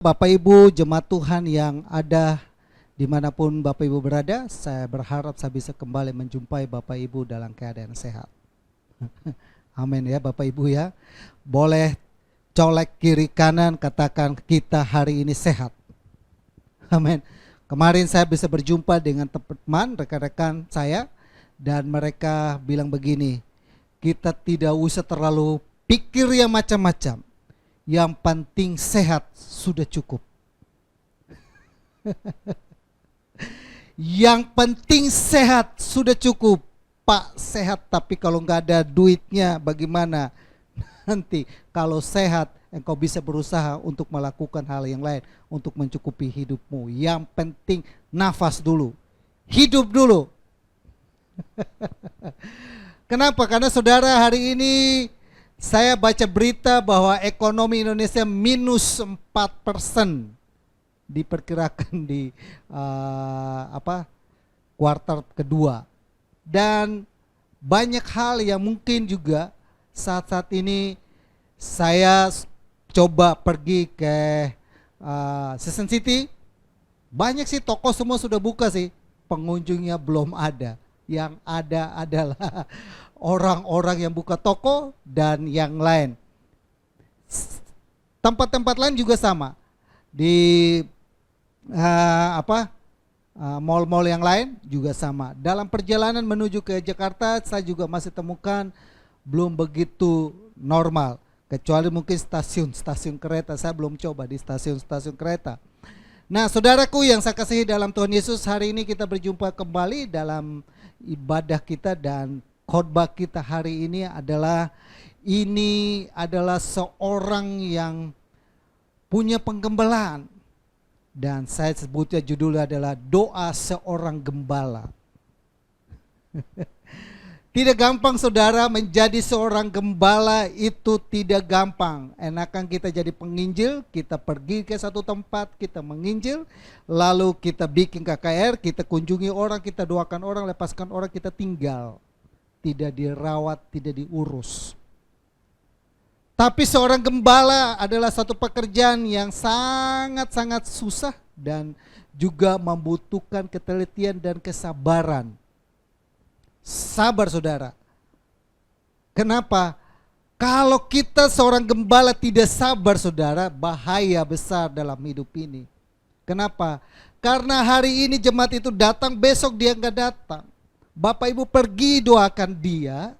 Bapak Ibu jemaat Tuhan yang ada dimanapun Bapak Ibu berada, saya berharap saya bisa kembali menjumpai Bapak Ibu dalam keadaan sehat. Amin ya Bapak Ibu ya. Boleh colek kiri kanan, katakan kita hari ini sehat. Amin. Kemarin saya bisa berjumpa dengan teman rekan-rekan saya dan mereka bilang begini, kita tidak usah terlalu pikir yang macam-macam. Yang penting sehat sudah cukup. Yang penting sehat sudah cukup. Pak sehat tapi kalau nggak ada duitnya bagaimana? Nanti kalau sehat engkau bisa berusaha untuk melakukan hal yang lain untuk mencukupi hidupmu. Yang penting nafas dulu, hidup dulu. Kenapa? Karena saudara hari ini saya baca berita bahwa ekonomi Indonesia minus 4% diperkirakan di kuartal kedua. Dan banyak hal yang mungkin juga saat-saat ini saya coba pergi ke Season City. Banyak sih toko semua sudah buka sih, pengunjungnya belum ada. Yang ada adalah orang-orang yang buka toko dan yang lain. Tempat-tempat lain juga sama. Di mall-mall yang lain juga sama. Dalam perjalanan menuju ke Jakarta saya juga masih temukan belum begitu normal. Kecuali mungkin stasiun kereta. Saya belum coba di stasiun kereta. Nah saudaraku yang saya kasihi dalam Tuhan Yesus, hari ini kita berjumpa kembali dalam ibadah kita dan khotbah kita hari ini adalah seorang yang punya penggembalaan. Dan saya sebutnya judulnya adalah doa seorang gembala. Tidak gampang saudara menjadi seorang gembala, itu tidak gampang. Enakan kita jadi penginjil, kita pergi ke satu tempat, kita menginjil, lalu kita bikin KKR, kita kunjungi orang, kita doakan orang, lepaskan orang, kita tinggal. Tidak dirawat, tidak diurus. Tapi seorang gembala adalah satu pekerjaan yang sangat-sangat susah dan juga membutuhkan ketelitian dan kesabaran. Sabar saudara. Kenapa? Kalau kita seorang gembala tidak sabar saudara, bahaya besar dalam hidup ini. Kenapa? Karena hari ini jemaat itu datang, besok dia enggak datang. Bapak Ibu pergi doakan dia.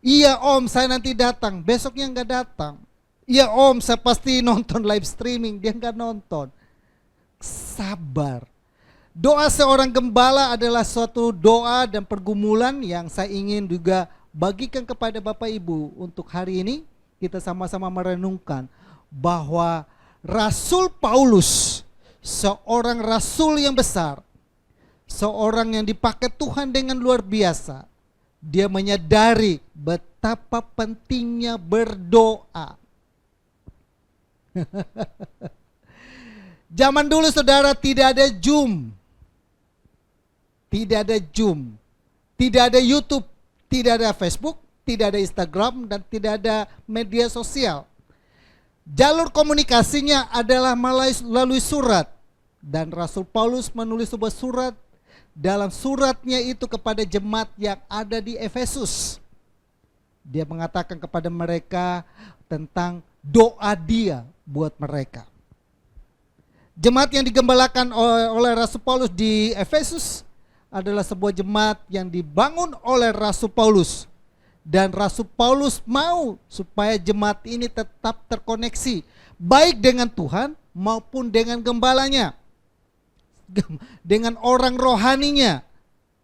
Iya om saya nanti datang, besoknya enggak datang. Iya om saya pasti nonton live streaming, dia enggak nonton. Sabar. Doa seorang gembala adalah suatu doa dan pergumulan yang saya ingin juga bagikan kepada Bapak Ibu untuk hari ini. Kita sama-sama merenungkan bahwa Rasul Paulus, seorang rasul yang besar, seorang yang dipakai Tuhan dengan luar biasa, dia menyadari betapa pentingnya berdoa. Zaman dulu saudara tidak ada Zoom. Tidak ada Zoom, tidak ada YouTube, tidak ada Facebook, tidak ada Instagram, dan tidak ada media sosial. Jalur komunikasinya adalah melalui surat. Dan Rasul Paulus menulis sebuah surat. Dalam suratnya itu kepada jemaat yang ada di Efesus. Dia mengatakan kepada mereka tentang doa dia buat mereka. Jemaat yang digembalakan oleh Rasul Paulus di Efesus adalah sebuah jemaat yang dibangun oleh Rasul Paulus. Dan Rasul Paulus mau supaya jemaat ini tetap terkoneksi baik dengan Tuhan maupun dengan gembalanya, dengan orang rohaninya.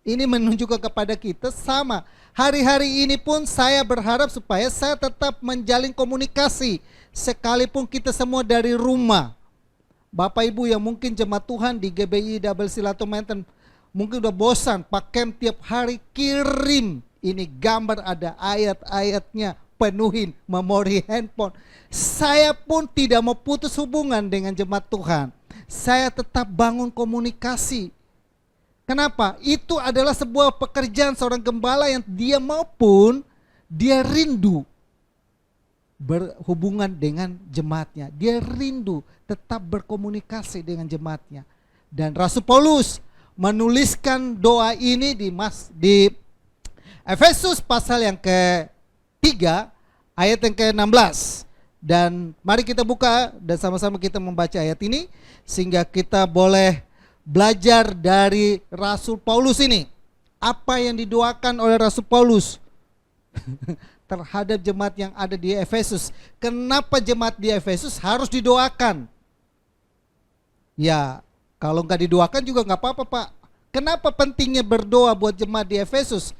Ini menunjukkan kepada kita sama. Hari-hari ini pun saya berharap supaya saya tetap menjalin komunikasi sekalipun kita semua dari rumah. Bapak Ibu yang mungkin jemaat Tuhan di GBI Double Silato Mainten mungkin udah bosan pakai tiap hari kirim ini gambar, ada ayat-ayatnya, penuhin memori handphone. Saya pun tidak mau putus hubungan dengan jemaat Tuhan. Saya tetap bangun komunikasi. Kenapa? Itu adalah sebuah pekerjaan seorang gembala yang dia maupun dia rindu. berhubungan dengan jemaatnya. Dia rindu tetap berkomunikasi dengan jemaatnya. Dan Rasul Paulus menuliskan doa ini di Efesus pasal yang ke-3 ayat yang ke-16. Dan mari kita buka dan sama-sama kita membaca ayat ini sehingga kita boleh belajar dari Rasul Paulus ini. Apa yang didoakan oleh Rasul Paulus terhadap jemaat yang ada di Efesus. Kenapa jemaat di Efesus harus didoakan? Ya, kalau nggak didoakan juga nggak apa-apa, Pak. Kenapa pentingnya berdoa buat jemaat di Efesus?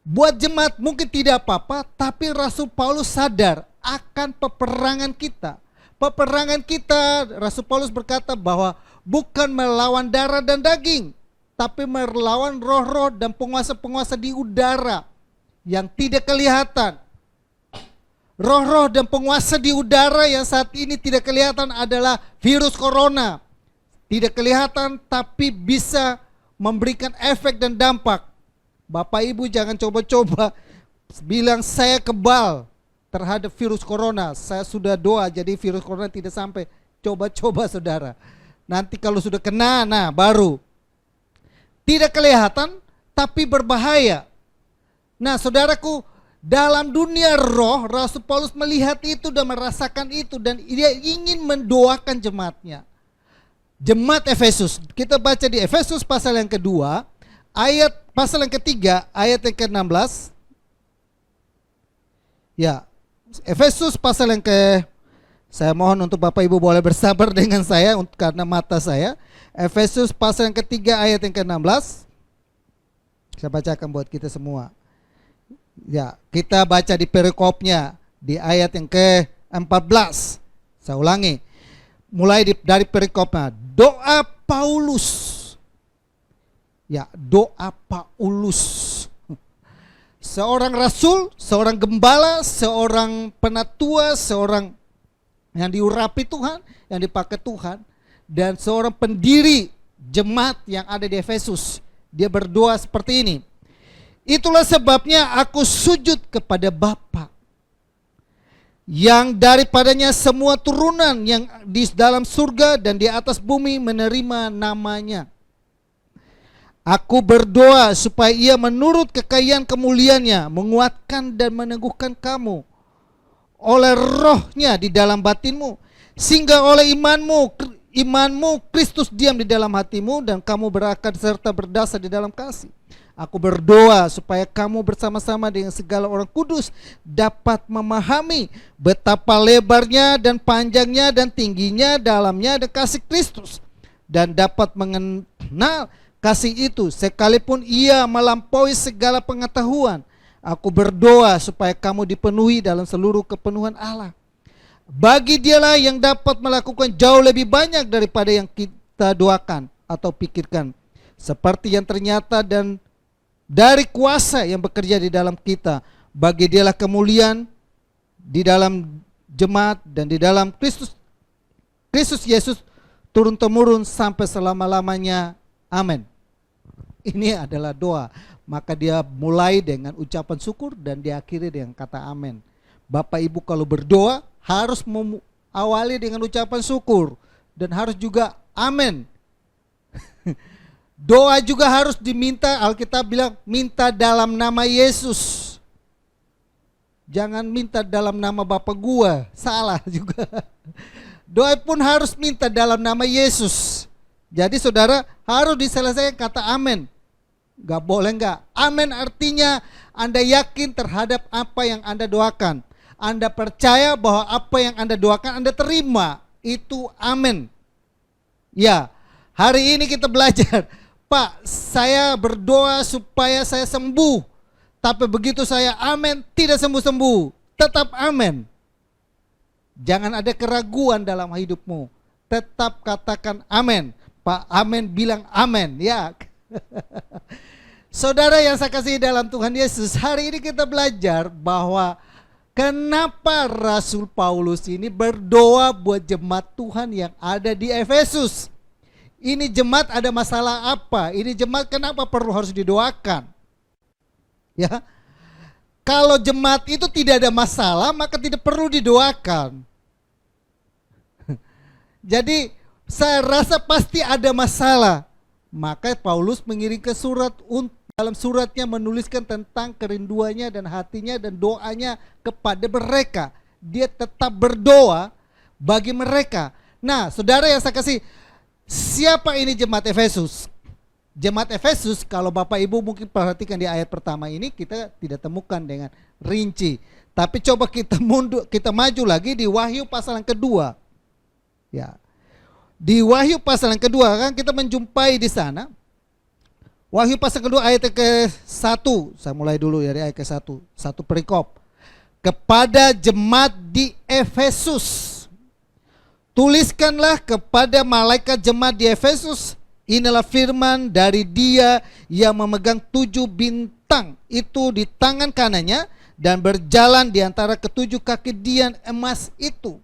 Buat jemaat mungkin tidak apa-apa, tapi Rasul Paulus sadar akan peperangan kita. Peperangan kita, Rasul Paulus berkata bahwa bukan melawan darah dan daging, tapi melawan roh-roh dan penguasa-penguasa di udara yang tidak kelihatan. Roh-roh dan penguasa di udara yang saat ini tidak kelihatan adalah virus corona. Tidak kelihatan tapi bisa memberikan efek dan dampak. Bapak Ibu jangan coba-coba bilang saya kebal terhadap virus corona. Saya sudah doa jadi virus corona tidak sampai. Coba-coba saudara. Nanti kalau sudah kena, nah baru. Tidak kelihatan tapi berbahaya. Nah saudaraku, dalam dunia roh, Rasul Paulus melihat itu dan merasakan itu. Dan dia ingin mendoakan jemaatnya. Jemaat Efesus. Kita baca di Efesus pasal yang kedua, pasal yang ketiga, ayat yang ke-16. Ya, Efesus pasal yang saya mohon untuk Bapak Ibu boleh bersabar dengan saya karena mata saya. Efesus pasal yang ketiga ayat yang ke-16. Saya bacakan buat kita semua. Ya, kita baca di perikopnya di ayat yang ke-14. Saya ulangi. Mulai dari perikopnya. Doa Paulus. Ya, doa Paulus. Seorang rasul, seorang gembala, seorang penatua, seorang yang diurapi Tuhan, yang dipakai Tuhan, dan seorang pendiri jemaat yang ada di Efesus. Dia berdoa seperti ini. Itulah sebabnya aku sujud kepada Bapa, yang daripadanya semua turunan yang di dalam surga dan di atas bumi menerima namanya. Aku berdoa supaya ia menurut kekayaan kemuliaannya menguatkan dan meneguhkan kamu oleh rohnya di dalam batinmu, sehingga oleh imanmu Kristus diam di dalam hatimu dan kamu berakar serta berdasar di dalam kasih. Aku berdoa supaya kamu bersama-sama dengan segala orang kudus dapat memahami betapa lebarnya dan panjangnya dan tingginya, dalamnya ada kasih Kristus, dan dapat mengenal kasih itu sekalipun ia melampaui segala pengetahuan. Aku berdoa supaya kamu dipenuhi dalam seluruh kepenuhan Allah. Bagi dialah yang dapat melakukan jauh lebih banyak daripada yang kita doakan atau pikirkan, seperti yang ternyata dan dari kuasa yang bekerja di dalam kita. Bagi dialah kemuliaan di dalam jemaat dan di dalam Kristus Yesus turun-temurun sampai selama-lamanya. Amin. Ini adalah doa. Maka dia mulai dengan ucapan syukur dan diakhiri dengan kata amin. Bapak Ibu kalau berdoa harus awali dengan ucapan syukur dan harus juga amin. Doa juga harus diminta, Alkitab bilang minta dalam nama Yesus. Jangan minta dalam nama bapak gua, salah juga. Doa pun harus minta dalam nama Yesus. Jadi saudara harus diselesaikan kata amin. Gak boleh enggak. Amin artinya Anda yakin terhadap apa yang Anda doakan. Anda percaya bahwa apa yang Anda doakan Anda terima. Itu amin. Ya, hari ini kita belajar. Pak, saya berdoa supaya saya sembuh. Tapi begitu saya amin, tidak sembuh-sembuh. Tetap amin. Jangan ada keraguan dalam hidupmu. Tetap katakan amin. Pak Amin bilang amin. Ya. Saudara yang saya kasih dalam Tuhan Yesus, hari ini kita belajar bahwa kenapa Rasul Paulus ini berdoa buat jemaat Tuhan yang ada di Efesus. Ini jemaat ada masalah apa? Ini jemaat kenapa perlu harus didoakan? Ya. Kalau jemaat itu tidak ada masalah, maka tidak perlu didoakan. Jadi saya rasa pasti ada masalah. Maka Paulus mengirimkan surat, dalam suratnya menuliskan tentang kerinduannya dan hatinya dan doanya kepada mereka. Dia tetap berdoa bagi mereka. Nah, saudara yang saya kasih, siapa ini jemaat Efesus? Jemaat Efesus, kalau Bapak Ibu mungkin perhatikan di ayat pertama ini, kita tidak temukan dengan rinci. Tapi coba kita maju lagi di Wahyu pasal yang kedua. Ya. Di Wahyu pasal yang kedua kan kita menjumpai di sana. Wahyu pasal kedua ayat ke-1. Saya mulai dulu dari ayat ke-1. Satu perikop. Kepada jemaat di Efesus. Tuliskanlah kepada malaikat jemaat di Efesus, inilah firman dari Dia yang memegang 7 bintang itu di tangan kanannya dan berjalan di antara ketujuh kaki dian emas itu.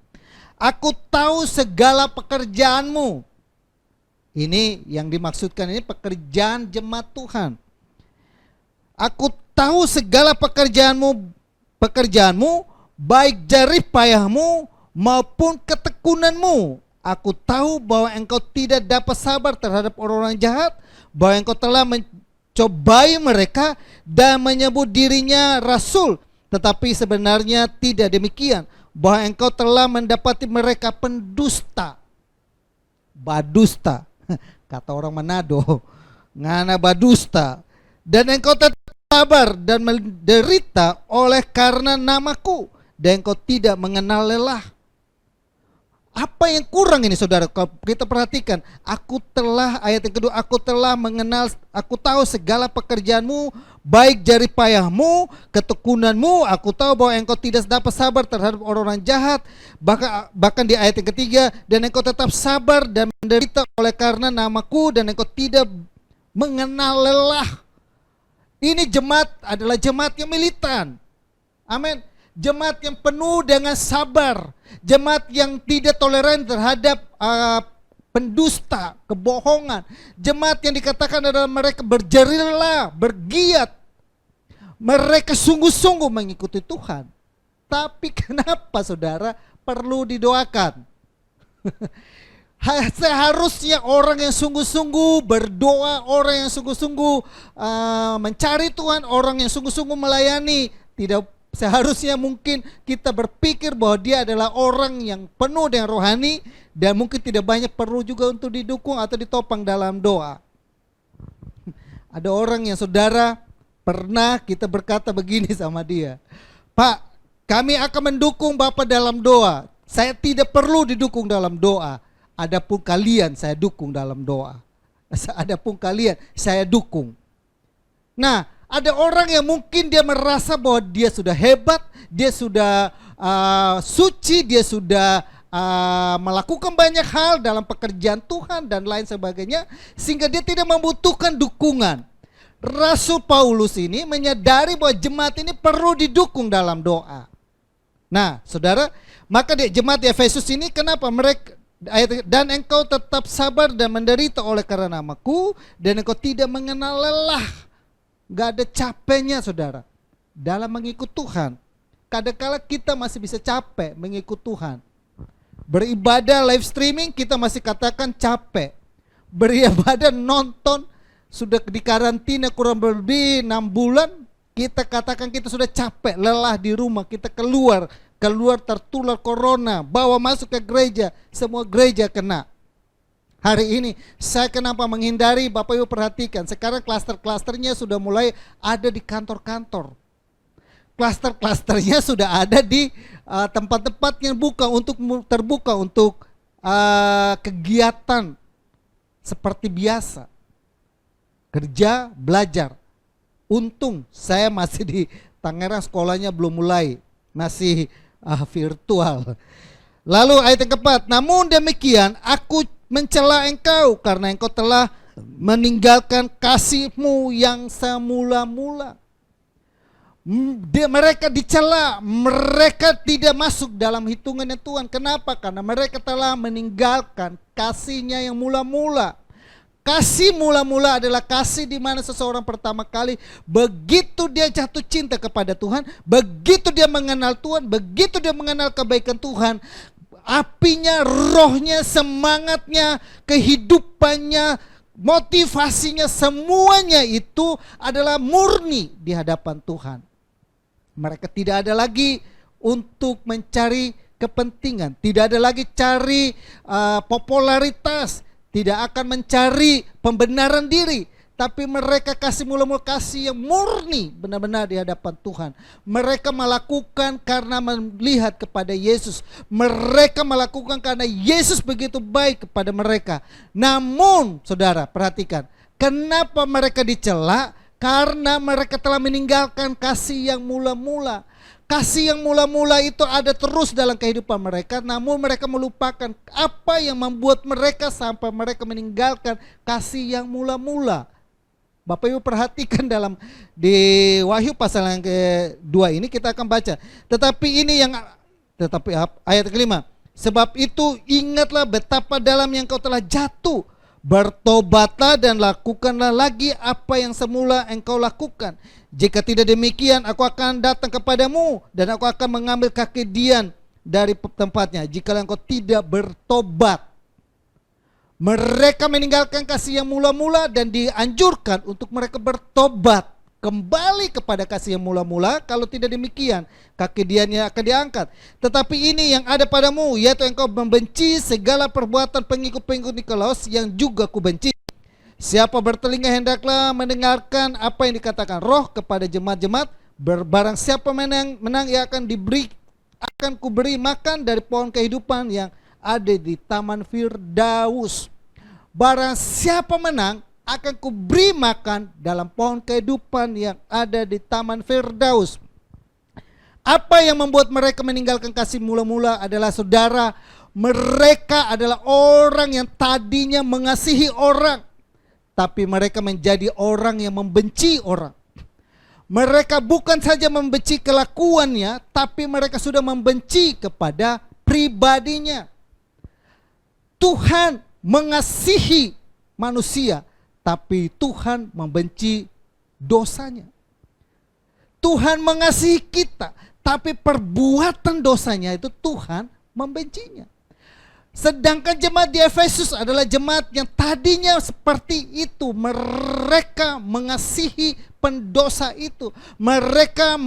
Aku tahu segala pekerjaanmu. Ini yang dimaksudkan, ini pekerjaan jemaat Tuhan. Aku tahu segala pekerjaanmu, baik jerih payahmu maupun ketekunanmu. Aku tahu bahwa engkau tidak dapat sabar terhadap orang-orang jahat, bahwa engkau telah mencobai mereka dan menyebut dirinya rasul, tetapi sebenarnya tidak demikian, bahwa engkau telah mendapati mereka pendusta, badusta, kata orang Manado, ngana badusta, dan engkau tetap sabar dan menderita oleh karena namaku, dan engkau tidak mengenal lelah. Apa yang kurang ini saudara? Kalau kita perhatikan, ayat yang kedua, aku tahu segala pekerjaanmu, baik jerih payahmu, ketekunanmu. Aku tahu bahwa engkau tidak dapat sabar terhadap orang-orang jahat. Bahkan di ayat yang ketiga, dan engkau tetap sabar dan menderita oleh karena namaku, dan engkau tidak mengenal lelah. Ini jemaat adalah jemaat yang militan. Amin. Jemaat yang penuh dengan sabar, jemaat yang tidak toleran terhadap pendusta, kebohongan, jemaat yang dikatakan adalah mereka berjerih, bergiat, mereka sungguh-sungguh mengikuti Tuhan. Tapi kenapa saudara perlu didoakan? Seharusnya orang yang sungguh-sungguh berdoa, orang yang sungguh-sungguh mencari Tuhan, orang yang sungguh-sungguh melayani, tidak seharusnya mungkin kita berpikir bahwa dia adalah orang yang penuh dengan rohani dan mungkin tidak banyak perlu juga untuk didukung atau ditopang dalam doa. Ada orang yang saudara pernah kita berkata begini sama dia, Pak, kami akan mendukung Bapak dalam doa. Saya tidak perlu didukung dalam doa. Adapun kalian saya dukung dalam doa. Adapun kalian saya dukung. Nah, ada orang yang mungkin dia merasa bahwa dia sudah hebat, dia sudah suci, dia sudah melakukan banyak hal dalam pekerjaan Tuhan dan lain sebagainya, sehingga dia tidak membutuhkan dukungan. Rasul Paulus ini menyadari bahwa jemaat ini perlu didukung dalam doa. Nah, saudara, maka di jemaat di Efesus ini kenapa mereka dan engkau tetap sabar dan menderita oleh karena namaku, dan engkau tidak mengenal lelah. Gak ada capeknya saudara dalam mengikut Tuhan. Kadang-kala kita masih bisa capek mengikut Tuhan. Beribadah live streaming kita masih katakan capek. Beribadah nonton sudah di karantina kurang lebih 6 bulan, kita katakan kita sudah capek, lelah di rumah. Kita keluar tertular corona, bawa masuk ke gereja, semua gereja kena. Hari ini saya kenapa menghindari, Bapak Ibu perhatikan, sekarang klaster-klasternya sudah mulai ada di kantor-kantor. Klaster-klasternya sudah ada di tempat-tempat yang terbuka untuk kegiatan seperti biasa. Kerja, belajar. Untung saya masih di Tangerang, sekolahnya belum mulai, masih virtual. Lalu ayat yang keempat, namun demikian aku mencela engkau karena engkau telah meninggalkan kasihmu yang semula-mula. Mereka dicela, mereka tidak masuk dalam hitungannya Tuhan. Kenapa? Karena mereka telah meninggalkan kasihnya yang mula-mula. Kasih mula-mula adalah kasih di mana seseorang pertama kali begitu dia jatuh cinta kepada Tuhan, begitu dia mengenal Tuhan, begitu dia mengenal kebaikan Tuhan, apinya, rohnya, semangatnya, kehidupannya, motivasinya, semuanya itu adalah murni di hadapan Tuhan. Mereka tidak ada lagi untuk mencari kepentingan, tidak ada lagi cari popularitas, tidak akan mencari pembenaran diri, tapi mereka kasih mula-mula kasih yang murni benar-benar di hadapan Tuhan. Mereka melakukan karena melihat kepada Yesus. Mereka melakukan karena Yesus begitu baik kepada mereka. Namun, saudara, perhatikan, kenapa mereka dicela? Karena mereka telah meninggalkan kasih yang mula-mula. Kasih yang mula-mula itu ada terus dalam kehidupan mereka, namun mereka melupakan apa yang membuat mereka sampai mereka meninggalkan kasih yang mula-mula. Bapak Ibu perhatikan di Wahyu pasal yang kedua ini kita akan baca. Tetapi ayat kelima. Sebab itu ingatlah betapa dalam yang kau telah jatuh. Bertobatlah dan lakukanlah lagi apa yang semula engkau lakukan. Jika tidak demikian, aku akan datang kepadamu dan aku akan mengambil kaki Dian dari tempatnya jika engkau tidak bertobat. Mereka meninggalkan kasih yang mula-mula dan dianjurkan untuk mereka bertobat kembali kepada kasih yang mula-mula. Kalau tidak demikian, kaki Diannya akan diangkat. Tetapi ini yang ada padamu, yaitu engkau membenci segala perbuatan pengikut-pengikut Nikolaus yang juga kubenci. Siapa bertelinga hendaklah mendengarkan apa yang dikatakan Roh kepada jemaat-jemaat. Barang siapa menang ia akan kuberi makan dari pohon kehidupan yang ada di Taman Firdaus. Barang siapa menang akan kuberi makan dalam pohon kehidupan yang ada di Taman Firdaus. Apa yang membuat mereka meninggalkan kasih mula-mula adalah, saudara, mereka adalah orang yang tadinya mengasihi orang, tapi mereka menjadi orang yang membenci orang. Mereka bukan saja membenci kelakuannya, tapi mereka sudah membenci kepada pribadinya. Tuhan mengasihi manusia, tapi Tuhan membenci dosanya. Tuhan mengasihi kita, tapi perbuatan dosanya itu Tuhan membencinya. Sedangkan jemaat di Efesus adalah jemaat yang tadinya seperti itu. Mereka mengasihi pendosa itu. Mereka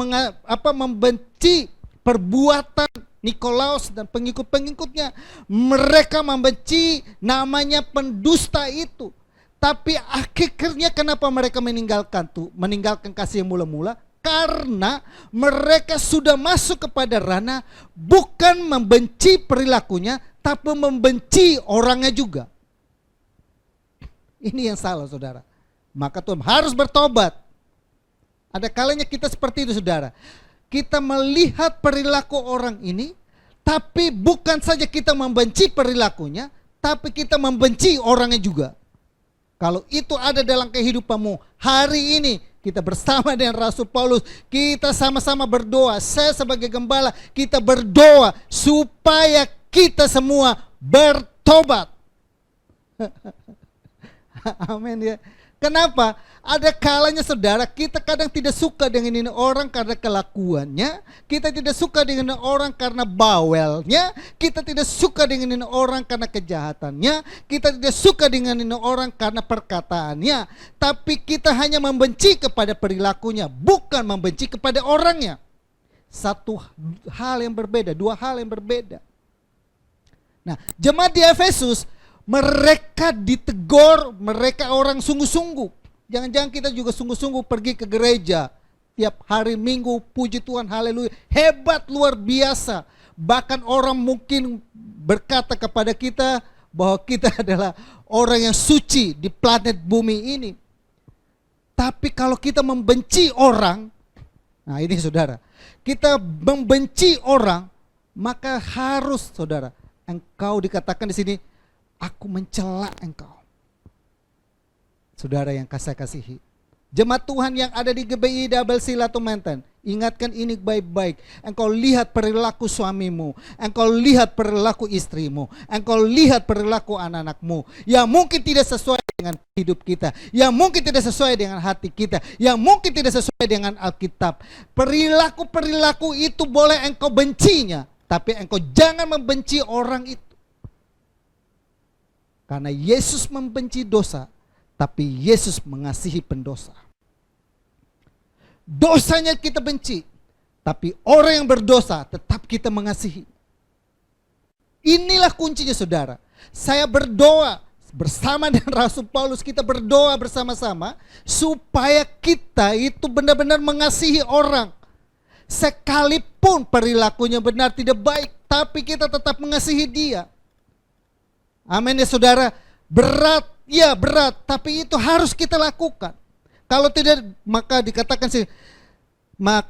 membenci perbuatan Nikolaus dan pengikut-pengikutnya. Mereka membenci namanya pendusta itu. Tapi akhirnya kenapa mereka meninggalkan kasih yang mula-mula? Karena mereka sudah masuk kepada ranah bukan membenci perilakunya, tapi membenci orangnya juga. Ini yang salah, saudara. Maka Tuhan harus bertobat. Ada kalanya kita seperti itu, saudara. Kita melihat perilaku orang ini, tapi bukan saja kita membenci perilakunya, tapi kita membenci orangnya juga. Kalau itu ada dalam kehidupanmu hari ini, kita bersama dengan Rasul Paulus, kita sama-sama berdoa. Saya sebagai gembala, kita berdoa supaya kita semua bertobat. Amin ya. Kenapa? Ada kalanya, saudara, kita kadang tidak suka dengan ini orang karena kelakuannya, kita tidak suka dengan orang karena bawelnya, kita tidak suka dengan ini orang karena kejahatannya, kita tidak suka dengan ini orang karena perkataannya, tapi kita hanya membenci kepada perilakunya, bukan membenci kepada orangnya. Satu hal yang berbeda, dua hal yang berbeda. Nah, jemaat di Efesus, mereka ditegur, mereka orang sungguh-sungguh. Jangan-jangan kita juga sungguh-sungguh pergi ke gereja tiap hari Minggu, puji Tuhan, haleluya, hebat, luar biasa. Bahkan orang mungkin berkata kepada kita bahwa kita adalah orang yang suci di planet bumi ini. Tapi kalau kita membenci orang, nah ini saudara, kita membenci orang, maka harus, saudara, engkau dikatakan di sini, aku mencela engkau. Saudara yang saya kasihi, jemaat Tuhan yang ada di GBI Double Silato Menten, ingatkan ini baik-baik. Engkau lihat perilaku suamimu, engkau lihat perilaku istrimu, engkau lihat perilaku anak-anakmu yang mungkin tidak sesuai dengan hidup kita, yang mungkin tidak sesuai dengan hati kita, yang mungkin tidak sesuai dengan Alkitab. Perilaku-perilaku itu boleh engkau bencinya, tapi engkau jangan membenci orang itu. Karena Yesus membenci dosa, tapi Yesus mengasihi pendosa. Dosanya kita benci, tapi orang yang berdosa tetap kita mengasihi. Inilah kuncinya saudara. Saya berdoa bersama dengan Rasul Paulus, kita berdoa bersama-sama supaya kita itu benar-benar mengasihi orang. Sekalipun perilakunya benar tidak baik, tapi kita tetap mengasihi dia. Amin ya saudara. Berat, ya berat, tapi itu harus kita lakukan. Kalau tidak maka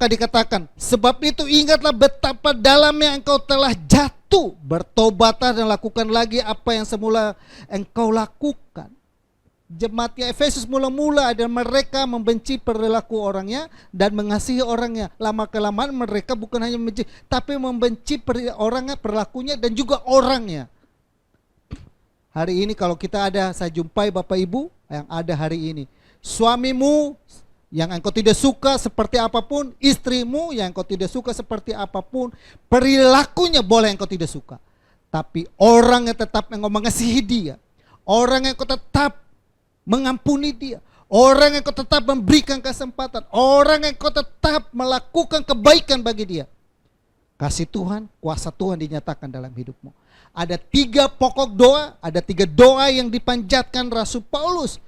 dikatakan sebab itu ingatlah betapa dalamnya engkau telah jatuh, bertobatlah dan lakukan lagi apa yang semula engkau lakukan. Jemaat Efesus mula-mula ada mereka membenci perilaku orangnya dan mengasihi orangnya. Lama kelamaan mereka bukan hanya membenci, tapi membenci orangnya, perilakunya dan juga orangnya. Hari ini kalau saya jumpai Bapak Ibu yang ada hari ini, suamimu yang engkau tidak suka seperti apapun, istrimu yang engkau tidak suka seperti apapun, perilakunya boleh engkau tidak suka, tapi orang yang tetap engkau mengasihi dia, orang yang engkau tetap mengampuni dia, orang yang engkau tetap memberikan kesempatan, orang yang engkau tetap melakukan kebaikan bagi dia. Kasih Tuhan, kuasa Tuhan dinyatakan dalam hidupmu. Ada 3 pokok doa, ada 3 doa yang dipanjatkan Rasul Paulus.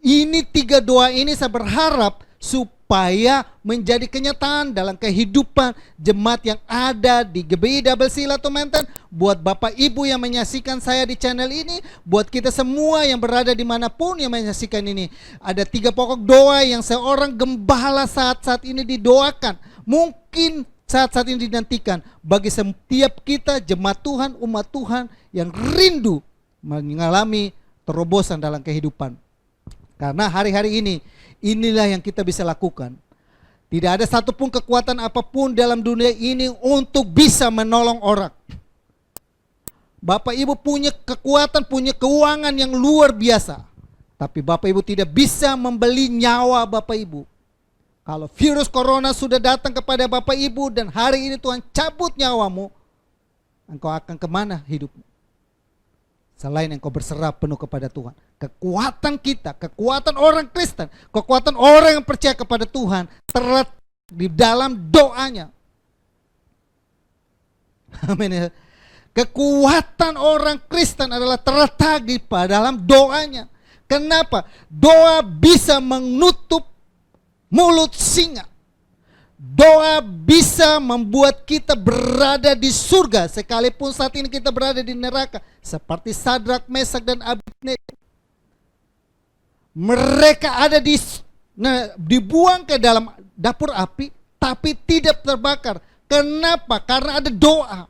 Ini 3 doa ini saya berharap supaya menjadi kenyataan dalam kehidupan jemaat yang ada di GBI Double C Latu Menten. Buat Bapak Ibu yang menyaksikan saya di channel ini, buat kita semua yang berada dimanapun yang menyaksikan ini. Ada 3 pokok doa yang seorang gembala saat-saat ini didoakan. Mungkin saat-saat ini dinantikan bagi setiap kita jemaat Tuhan, umat Tuhan yang rindu mengalami terobosan dalam kehidupan. Karena hari-hari ini, inilah yang kita bisa lakukan. Tidak ada satupun kekuatan apapun dalam dunia ini untuk bisa menolong orang. Bapak Ibu punya kekuatan, punya keuangan yang luar biasa. Tapi Bapak Ibu tidak bisa membeli nyawa Bapak Ibu. Kalau virus corona sudah datang kepada Bapak Ibu dan hari ini Tuhan cabut nyawamu, engkau akan kemana hidupmu? Selain engkau berserah penuh kepada Tuhan. Kekuatan kita, kekuatan orang Kristen, kekuatan orang yang percaya kepada Tuhan terletak di dalam doanya. Amin. Kekuatan orang Kristen adalah terletak di dalam doanya. Kenapa? Doa bisa menutup mulut singa. Doa bisa membuat kita berada di surga sekalipun saat ini kita berada di neraka, seperti Sadrak, Mesak dan Abednego. Mereka ada dibuang ke dalam dapur api tapi tidak terbakar. Kenapa? Karena ada doa.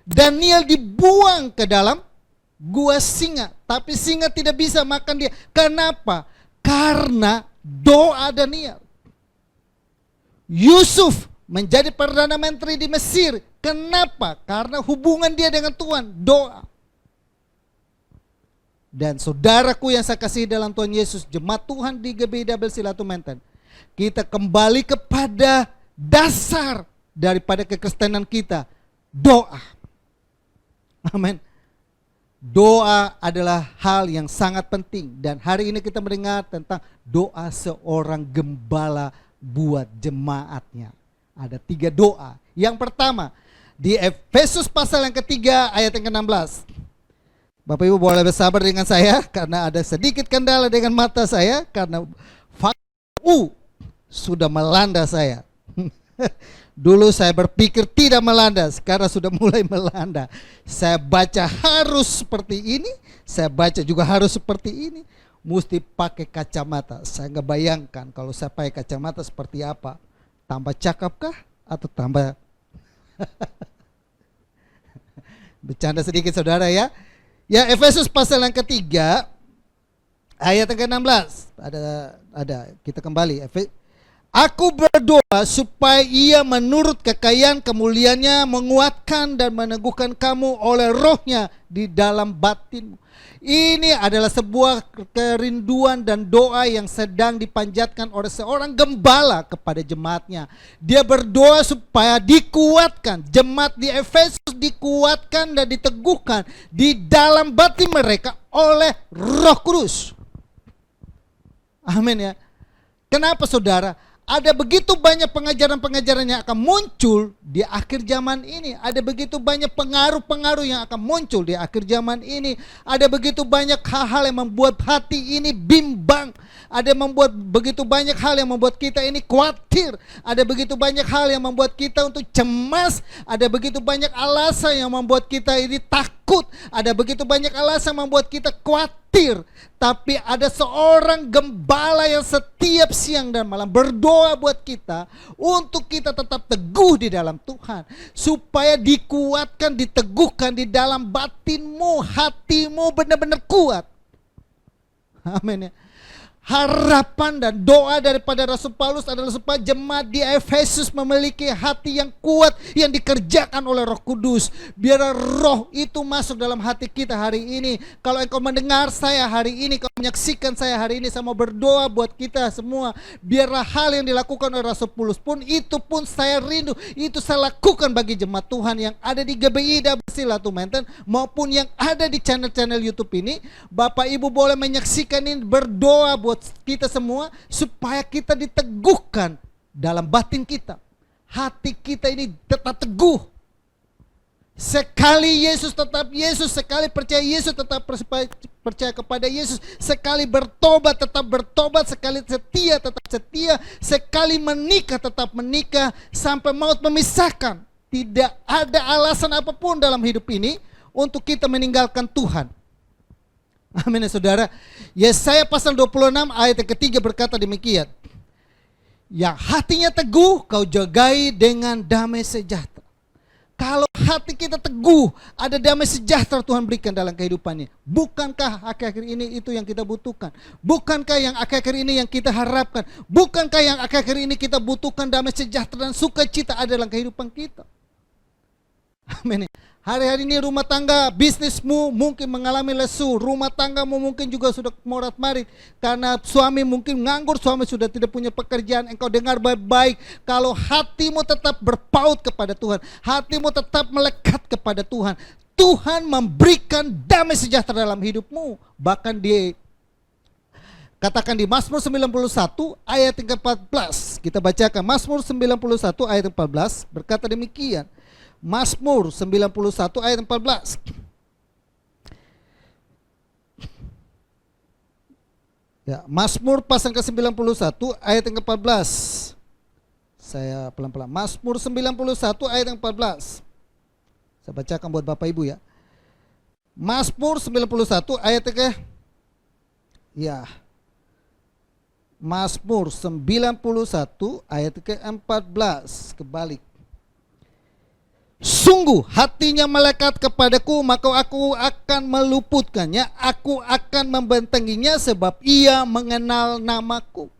Daniel dibuang ke dalam gua singa, tapi singa tidak bisa makan dia. Kenapa? Karena doa Daniel. Yusuf menjadi Perdana Menteri di Mesir. Kenapa? Karena hubungan dia dengan Tuhan, doa. Dan saudaraku yang saya kasih dalam Tuhan Yesus, jemaat Tuhan di GBI Double C Latu Menten, kita kembali kepada dasar daripada kekristenan kita, doa. Amin. Doa adalah hal yang sangat penting. Dan hari ini kita mendengar tentang doa seorang gembala buat jemaatnya. Ada 3 doa. Yang pertama di Efesus pasal yang ketiga ayat yang ke-16. Bapak Ibu boleh bersabar dengan saya karena ada sedikit kendala dengan mata saya karena fakta sudah melanda saya. Dulu saya berpikir tidak melanda, sekarang sudah mulai melanda. Saya baca harus seperti ini, saya baca juga harus seperti ini. Mesti pakai kacamata. Saya nggak bayangkan kalau saya pakai kacamata seperti apa. Tambah cakapkah atau tambah bercanda sedikit saudara ya. Ya, Efesus pasal yang ketiga ayat yang ke-16. Ada kita kembali Aku berdoa supaya ia menurut kekayaan kemuliaannya menguatkan dan meneguhkan kamu oleh rohnya di dalam batinmu. Ini adalah sebuah kerinduan dan doa yang sedang dipanjatkan oleh seorang gembala kepada jemaatnya. Dia berdoa supaya dikuatkan, jemaat di Efesus dikuatkan dan diteguhkan di dalam batin mereka oleh Roh Kudus. Amin ya. Kenapa saudara? Ada begitu banyak pengajaran-pengajaran yang akan muncul di akhir zaman ini. Ada begitu banyak pengaruh-pengaruh yang akan muncul di akhir zaman ini. Ada begitu banyak hal-hal yang membuat hati ini bimbang. Ada membuat begitu banyak hal yang membuat kita ini khawatir. Ada begitu banyak hal yang membuat kita untuk cemas. Ada begitu banyak alasan yang membuat kita ini takut. Ada begitu banyak alasan yang membuat kita khawatir. Tapi ada seorang gembala yang setiap siang dan malam berdoa buat kita untuk kita tetap teguh di dalam Tuhan, supaya dikuatkan, diteguhkan di dalam batinmu, hatimu benar-benar kuat. Amin ya. Harapan dan doa daripada Rasul Paulus adalah supaya jemaat di Efesus memiliki hati yang kuat yang dikerjakan oleh Roh Kudus. Biar roh itu masuk dalam hati kita hari ini. Kalau engkau mendengar saya hari ini, kau menyaksikan saya hari ini, saya mau berdoa buat kita semua. Biarlah hal yang dilakukan oleh Rasul Paulus pun, itu pun saya rindu, itu saya lakukan bagi jemaat Tuhan yang ada di GBI Dabasila Tumenten maupun yang ada di channel-channel YouTube ini. Bapak Ibu boleh menyaksikan ini, berdoa buat kita semua supaya kita diteguhkan dalam batin kita. Hati kita ini tetap teguh. Sekali Yesus tetap Yesus, sekali percaya Yesus tetap percaya kepada Yesus, sekali bertobat tetap bertobat, sekali setia tetap setia, sekali menikah tetap menikah sampai maut memisahkan. Tidak ada alasan apapun dalam hidup ini untuk kita meninggalkan Tuhan. Amin ya saudara. Yesaya pasal 26 ayat yang ketiga berkata demikian. Yang hatinya teguh kau jagai dengan damai sejahtera. Kalau hati kita teguh, ada damai sejahtera Tuhan berikan dalam kehidupannya. Bukankah akhir-akhir ini itu yang kita butuhkan? Bukankah yang akhir-akhir ini yang kita harapkan? Bukankah yang akhir-akhir ini kita butuhkan damai sejahtera dan sukacita ada dalam kehidupan kita? Amin. Hari-hari ini rumah tangga, bisnismu mungkin mengalami lesu. Rumah tanggamu mungkin juga sudah morat-marit. Karena suami mungkin nganggur, suami sudah tidak punya pekerjaan. Engkau dengar baik-baik. Kalau hatimu tetap berpaut kepada Tuhan, hatimu tetap melekat kepada Tuhan, Tuhan memberikan damai sejahtera dalam hidupmu. Bahkan di katakan di Mazmur 91 ayat 14. Kita bacakan Mazmur 91 ayat 14 berkata demikian. Mazmur 91 ayat 14. Ya, Mazmur pasal ke-91 ayat yang ke-14. Saya pelan-pelan. Mazmur 91 ayat yang 14. Saya bacakan buat Bapak Ibu ya. Mazmur 91 ayat ke ya. Mazmur 91 ayat ke-14 kebalik. Sungguh hatinya melekat kepadaku, maka aku akan meluputkannya, aku akan membentenginya sebab ia mengenal namaku.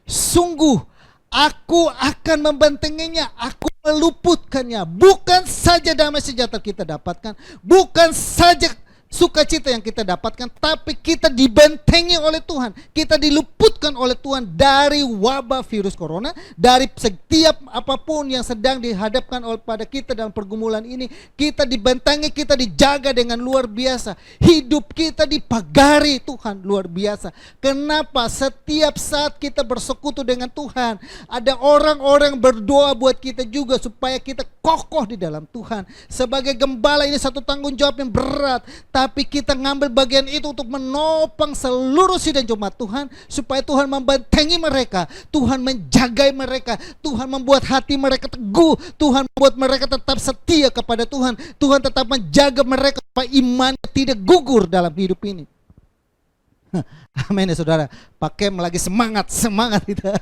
Sungguh aku akan membentenginya, aku meluputkannya. Bukan saja damai sejahtera kita dapatkan, bukan saja sukacita yang kita dapatkan, tapi kita dibentengi oleh Tuhan. Kita diluputkan oleh Tuhan dari wabah virus corona, dari setiap apapun yang sedang dihadapkan oleh pada kita dalam pergumulan ini. Kita dibentengi, kita dijaga dengan luar biasa. Hidup kita dipagari Tuhan luar biasa. Kenapa? Setiap saat kita bersekutu dengan Tuhan, ada orang-orang berdoa buat kita juga supaya kita kokoh di dalam Tuhan. Sebagai gembala ini satu tanggung jawab yang berat, tapi kita ngambil bagian itu untuk menopang seluruh sidang jemaat Tuhan, supaya Tuhan membentengi mereka, Tuhan menjagai mereka, Tuhan membuat hati mereka teguh, Tuhan membuat mereka tetap setia kepada Tuhan, Tuhan tetap menjaga mereka supaya imannya tidak gugur dalam hidup ini. Amin ya saudara. Pakai lagi semangat kita.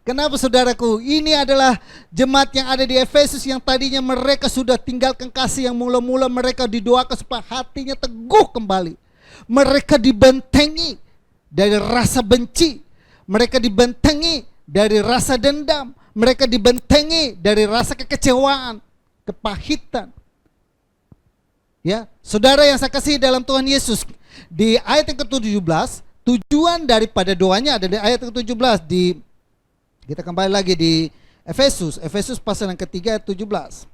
Kenapa saudaraku? Ini adalah jemaat yang ada di Efesus yang tadinya mereka sudah tinggalkan kasih yang mula-mula mereka didoakan supaya hatinya teguh kembali. Mereka dibentengi dari rasa benci, mereka dibentengi dari rasa dendam, mereka dibentengi dari rasa kekecewaan, kepahitan. Ya, saudara yang saya kasih dalam Tuhan Yesus, di ayat yang ke-17, tujuan daripada doanya ada di ayat yang ke-17 kita kembali lagi di Efesus pasal yang ketiga ayat 17.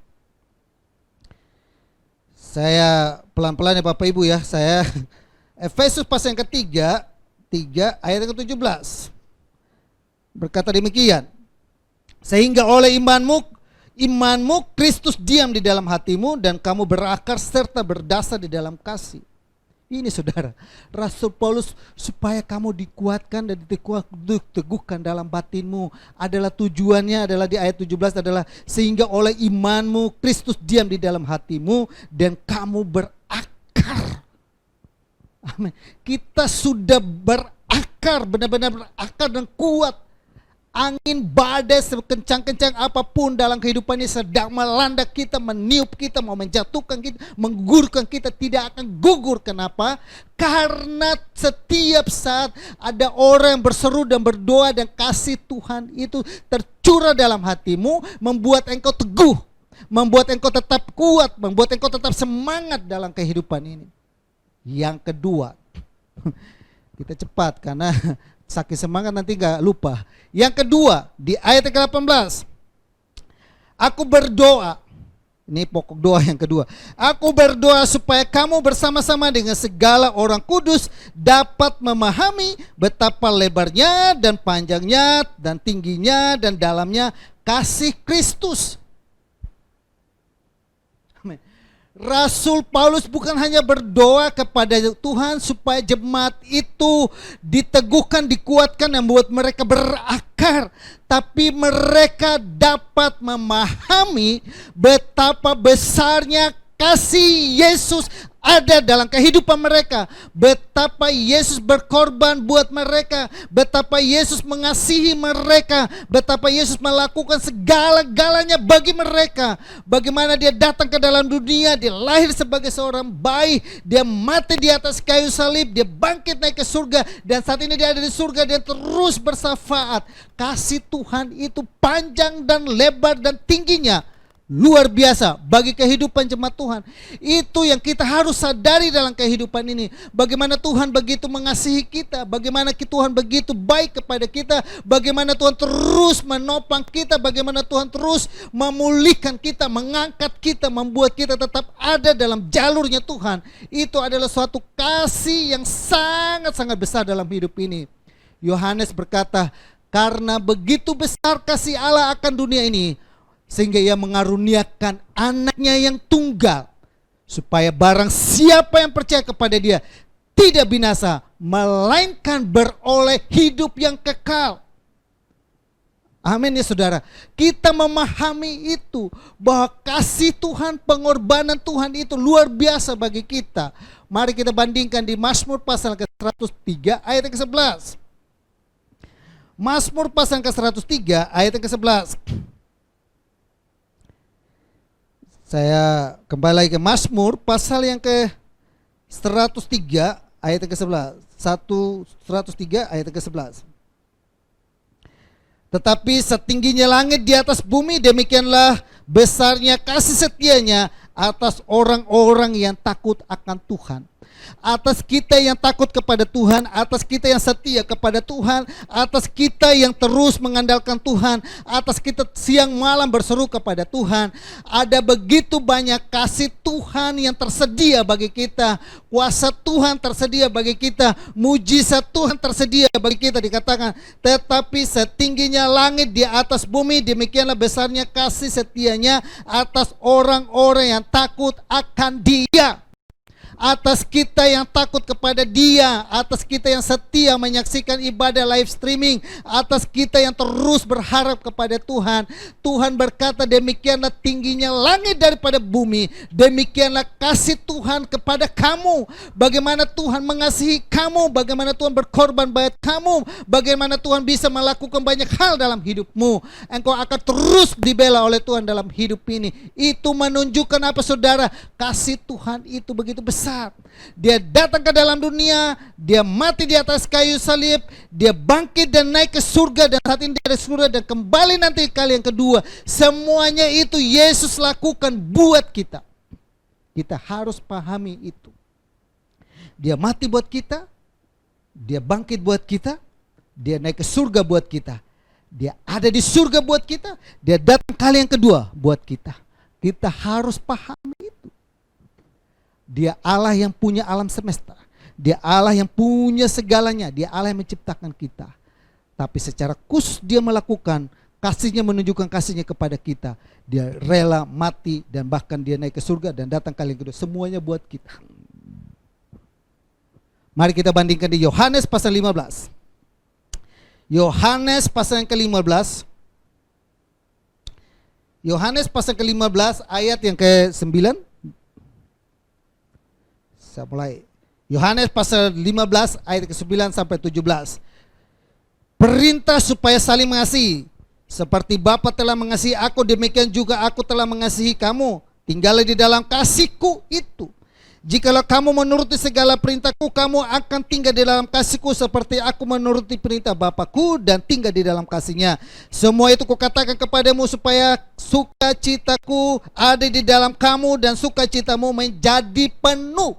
Saya pelan-pelan ya Bapak Ibu ya, saya Efesus pasal yang ketiga, 3 ayat yang ke-17. Berkata demikian, sehingga oleh imanmu Kristus diam di dalam hatimu dan kamu berakar serta berdasar di dalam kasih. Ini saudara, Rasul Paulus supaya kamu dikuatkan dan diteguhkan dalam batinmu adalah tujuannya adalah di ayat 17 adalah sehingga oleh imanmu Kristus diam di dalam hatimu dan kamu berakar. Amin. Kita sudah berakar, benar-benar berakar dan kuat. Angin badai sekencang-kencang apapun dalam kehidupan ini sedang melanda kita, meniup kita, mau menjatuhkan kita, menggugurkan kita, tidak akan gugur. Kenapa? Karena setiap saat ada orang yang berseru dan berdoa dan kasih Tuhan itu tercurah dalam hatimu, membuat engkau teguh, membuat engkau tetap kuat, membuat engkau tetap semangat dalam kehidupan ini. Yang kedua, kita cepat karena saking semangat nanti gak lupa. Yang kedua di ayat ke-18, aku berdoa, ini pokok doa yang kedua, aku berdoa supaya kamu bersama-sama dengan segala orang kudus dapat memahami betapa lebarnya dan panjangnya dan tingginya dan dalamnya kasih Kristus. Rasul Paulus bukan hanya berdoa kepada Tuhan supaya jemaat itu diteguhkan, dikuatkan dan membuat mereka berakar, tapi mereka dapat memahami betapa besarnya kasih Yesus ada dalam kehidupan mereka, betapa Yesus berkorban buat mereka, betapa Yesus mengasihi mereka, betapa Yesus melakukan segala-galanya bagi mereka. Bagaimana dia datang ke dalam dunia, dia lahir sebagai seorang bayi, dia mati di atas kayu salib, dia bangkit naik ke surga, dan saat ini dia ada di surga, dia terus bersyafaat. Kasih Tuhan itu panjang dan lebar dan tingginya luar biasa bagi kehidupan jemaat Tuhan. Itu yang kita harus sadari dalam kehidupan ini. Bagaimana Tuhan begitu mengasihi kita, bagaimana Tuhan begitu baik kepada kita, bagaimana Tuhan terus menopang kita, bagaimana Tuhan terus memulihkan kita, mengangkat kita, membuat kita tetap ada dalam jalurnya Tuhan. Itu adalah suatu kasih yang sangat-sangat besar dalam hidup ini. Yohanes berkata, karena begitu besar kasih Allah akan dunia ini, sehingga ia mengaruniakan anaknya yang tunggal, supaya barang siapa yang percaya kepada dia tidak binasa, melainkan beroleh hidup yang kekal. Amin ya saudara. Kita memahami itu, bahwa kasih Tuhan, pengorbanan Tuhan itu luar biasa bagi kita. Mari kita bandingkan di Mazmur pasal ke-103 ayat ke-11. Mazmur pasal ke-103 ayat ke-11. Saya kembali lagi ke Mazmur pasal yang ke-103 ayat ke-11. 103 ayat ke-11. Tetapi setingginya langit di atas bumi, demikianlah besarnya kasih setianya atas orang-orang yang takut akan Tuhan. Atas kita yang takut kepada Tuhan, atas kita yang setia kepada Tuhan, atas kita yang terus mengandalkan Tuhan, atas kita siang malam berseru kepada Tuhan. Ada begitu banyak kasih Tuhan yang tersedia bagi kita, kuasa Tuhan tersedia bagi kita, mujizat Tuhan tersedia bagi kita. Dikatakan, tetapi setingginya langit di atas bumi, demikianlah besarnya kasih setianya atas orang-orang yang takut akan Dia. Atas kita yang takut kepada Dia, atas kita yang setia menyaksikan ibadah live streaming, atas kita yang terus berharap kepada Tuhan. Tuhan berkata, demikianlah tingginya langit daripada bumi, demikianlah kasih Tuhan kepada kamu. Bagaimana Tuhan mengasihi kamu, bagaimana Tuhan berkorban buat kamu, bagaimana Tuhan bisa melakukan banyak hal dalam hidupmu. Engkau akan terus dibela oleh Tuhan dalam hidup ini. Itu menunjukkan apa saudara? Kasih Tuhan itu begitu besar besar. Dia datang ke dalam dunia, dia mati di atas kayu salib, dia bangkit dan naik ke surga, dan saat ini dia ada di surga dan kembali nanti kali yang kedua. Semuanya itu Yesus lakukan buat kita. Kita harus pahami itu. Dia mati buat kita, dia bangkit buat kita, dia naik ke surga buat kita. Dia ada di surga buat kita, dia datang kali yang kedua buat kita. Kita harus pahami itu. Dia Allah yang punya alam semesta. Dia Allah yang punya segalanya. Dia Allah yang menciptakan kita. Tapi secara khusus dia melakukan kasihnya, menunjukkan kasihnya kepada kita. Dia rela mati dan bahkan dia naik ke surga dan datang kali yang kedua. Semuanya buat kita. Mari kita bandingkan di Yohanes pasal 15. Yohanes pasal yang ke-15. Yohanes pasal ke-15 ayat yang ke-9. Saya mulai. Yohanes pasal 15 ayat ke-9 sampai 17. Perintah supaya saling mengasihi. Seperti Bapa telah mengasihi aku, demikian juga aku telah mengasihi kamu. Tinggallah di dalam kasihku itu. Jikalau kamu menuruti segala perintahku, kamu akan tinggal di dalam kasihku seperti aku menuruti perintah Bapakku dan tinggal di dalam kasihnya. Semua itu kukatakan kepadamu supaya sukacitaku ada di dalam kamu dan sukacitamu menjadi penuh.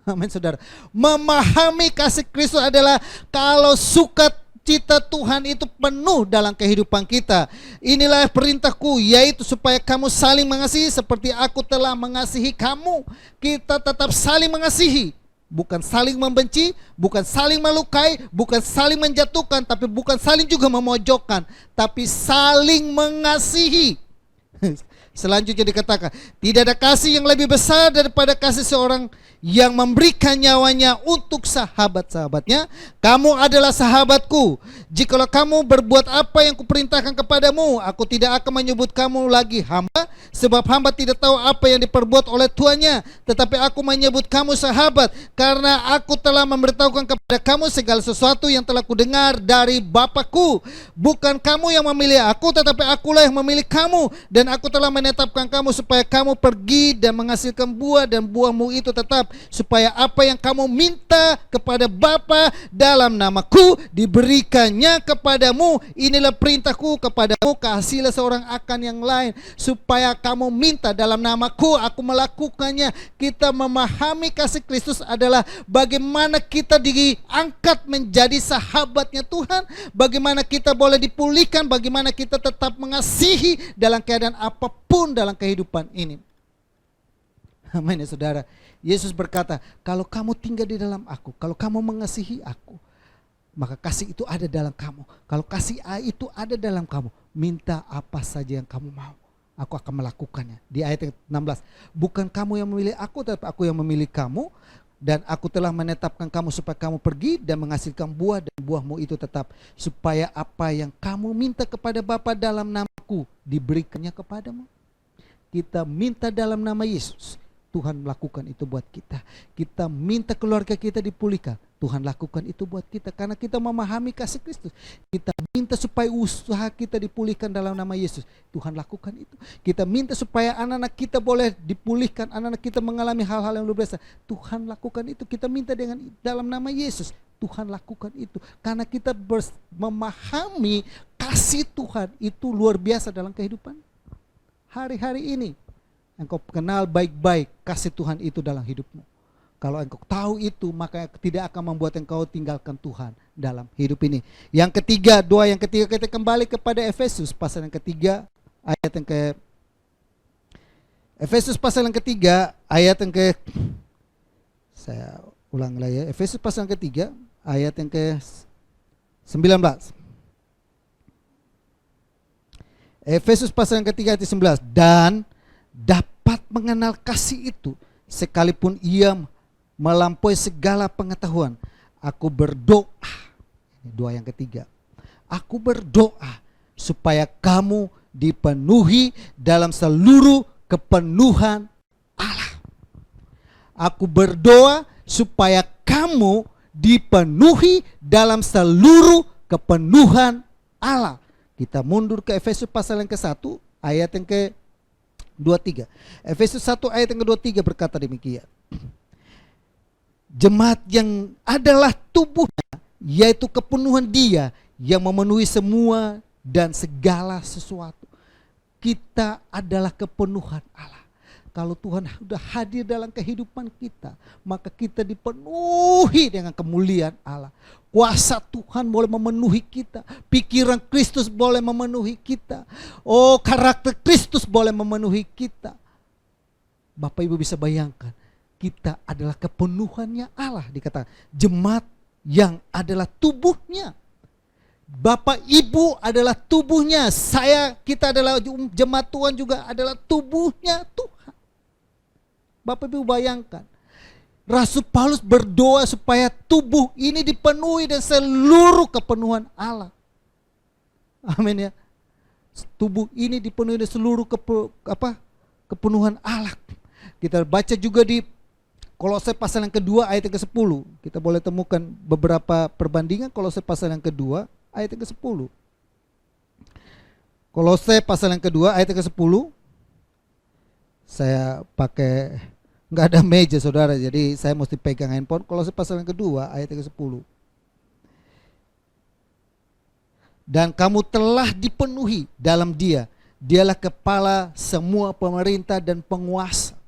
Amin saudara. Memahami kasih Kristus adalah kalau sukacita Tuhan itu penuh dalam kehidupan kita. Inilah perintahku, yaitu supaya kamu saling mengasihi seperti aku telah mengasihi kamu. Kita tetap saling mengasihi, bukan saling membenci, bukan saling melukai, bukan saling menjatuhkan, tapi bukan saling juga memojokkan, tapi saling mengasihi. Selanjutnya dikatakan, tidak ada kasih yang lebih besar daripada kasih seorang yang memberikan nyawanya untuk sahabat-sahabatnya. Kamu adalah sahabatku jikalau kamu berbuat apa yang kuperintahkan kepadamu. Aku tidak akan menyebut kamu lagi hamba, sebab hamba tidak tahu apa yang diperbuat oleh tuannya. Tetapi aku menyebut kamu sahabat, karena aku telah memberitahukan kepada kamu segala sesuatu yang telah kudengar dari Bapakku. Bukan kamu yang memilih aku, tetapi akulah yang memilih kamu, dan aku telah menetapkan kamu supaya kamu pergi dan menghasilkan buah, dan buahmu itu tetap, supaya apa yang kamu minta kepada Bapa dalam namaku diberikannya kepadamu. Inilah perintahku kepadamu, kasihilah seorang akan yang lain. Supaya kamu minta dalam namaku, aku melakukannya. Kita memahami kasih Kristus adalah bagaimana kita diangkat menjadi sahabatnya Tuhan, bagaimana kita boleh dipulihkan, bagaimana kita tetap mengasihi dalam keadaan apapun dalam kehidupan ini. Amin ya saudara. Yesus berkata, kalau kamu tinggal di dalam aku, kalau kamu mengasihi aku, maka kasih itu ada dalam kamu. Kalau kasih itu ada dalam kamu, minta apa saja yang kamu mau, aku akan melakukannya. Di ayat 16, bukan kamu yang memilih aku, tapi aku yang memilih kamu, dan aku telah menetapkan kamu supaya kamu pergi dan menghasilkan buah, dan buahmu itu tetap, supaya apa yang kamu minta kepada Bapa dalam namaku diberikannya kepadamu. Kita minta dalam nama Yesus, Tuhan melakukan itu buat kita. Kita minta keluarga kita dipulihkan, Tuhan lakukan itu buat kita. Karena kita memahami kasih Kristus. Kita minta supaya usaha kita dipulihkan dalam nama Yesus, Tuhan lakukan itu. Kita minta supaya anak-anak kita boleh dipulihkan, anak-anak kita mengalami hal-hal yang luar biasa, Tuhan lakukan itu. Kita minta dengan dalam nama Yesus, Tuhan lakukan itu. Karena kita memahami kasih Tuhan itu luar biasa dalam kehidupan. Hari-hari ini engkau kenal baik-baik kasih Tuhan itu dalam hidupmu. Kalau engkau tahu itu, maka tidak akan membuat engkau tinggalkan Tuhan dalam hidup ini. Yang ketiga, doa yang ketiga, kita kembali kepada Efesus pasal yang ketiga, ayat yang ke Efesus pasal yang ketiga, ayat yang ke, saya ulang lagi ya, Efesus pasal yang ketiga, ayat yang ke 19. Efesus pasal yang ketiga ayat 19, dan dapat mengenal kasih itu sekalipun ia melampaui segala pengetahuan. Aku berdoa, doa yang ketiga, aku berdoa supaya kamu dipenuhi dalam seluruh kepenuhan Allah. Aku berdoa supaya kamu dipenuhi dalam seluruh kepenuhan Allah. Kita mundur ke Efesus pasal yang ke-1 ayat yang ke-23. Efesus 1 ayat yang ke-23 berkata demikian. Jemaat yang adalah tubuhnya, yaitu kepenuhan Dia yang memenuhi semua dan segala sesuatu. Kita adalah kepenuhan Allah. Kalau Tuhan sudah hadir dalam kehidupan kita, maka kita dipenuhi dengan kemuliaan Allah. Kuasa Tuhan boleh memenuhi kita, pikiran Kristus boleh memenuhi kita, karakter Kristus boleh memenuhi kita. Bapak Ibu bisa bayangkan, kita adalah kepenuhannya Allah. Dikatakan jemaat yang adalah tubuhnya. Bapak Ibu adalah tubuhnya. Kita adalah jemaat Tuhan juga adalah tubuhnya Tuhan. Bapak Ibu bayangkan, Rasul Paulus berdoa supaya tubuh ini dipenuhi dengan seluruh kepenuhan Allah. Amin ya. Tubuh ini dipenuhi dengan seluruh kepenuhan Allah. Kita baca juga di Kolose pasal yang kedua ayat yang ke-10. Kita boleh temukan beberapa perbandingan Kolose pasal yang kedua ayat yang ke-10. Kolose pasal yang kedua ayat yang ke-10. Saya pakai, nggak ada meja saudara, jadi saya mesti pegang handphone. Kolose pasal yang kedua ayat yang ke-10. Dan kamu telah dipenuhi dalam Dia. Dialah kepala semua pemerintah dan penguasa.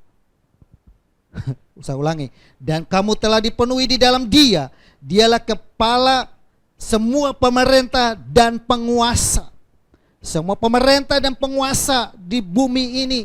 Saya ulangi. Dan kamu telah dipenuhi di dalam Dia. Dialah kepala semua pemerintah dan penguasa. Semua pemerintah dan penguasa di bumi ini,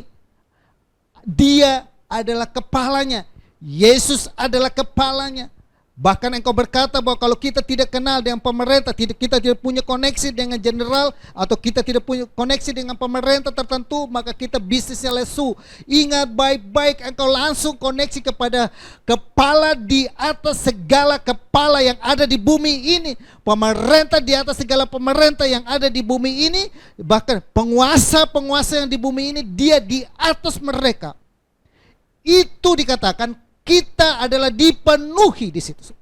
Dia adalah kepalanya. Yesus adalah kepalanya. Bahkan engkau berkata bahwa kalau kita tidak kenal dengan pemerintah, kita tidak punya koneksi dengan general, atau kita tidak punya koneksi dengan pemerintah tertentu, maka kita bisnisnya lesu. Ingat baik-baik, engkau langsung koneksi kepada kepala di atas segala kepala yang ada di bumi ini. Pemerintah di atas segala pemerintah yang ada di bumi ini. Bahkan penguasa-penguasa yang di bumi ini, Dia di atas mereka. Itu dikatakan kita adalah dipenuhi di situ.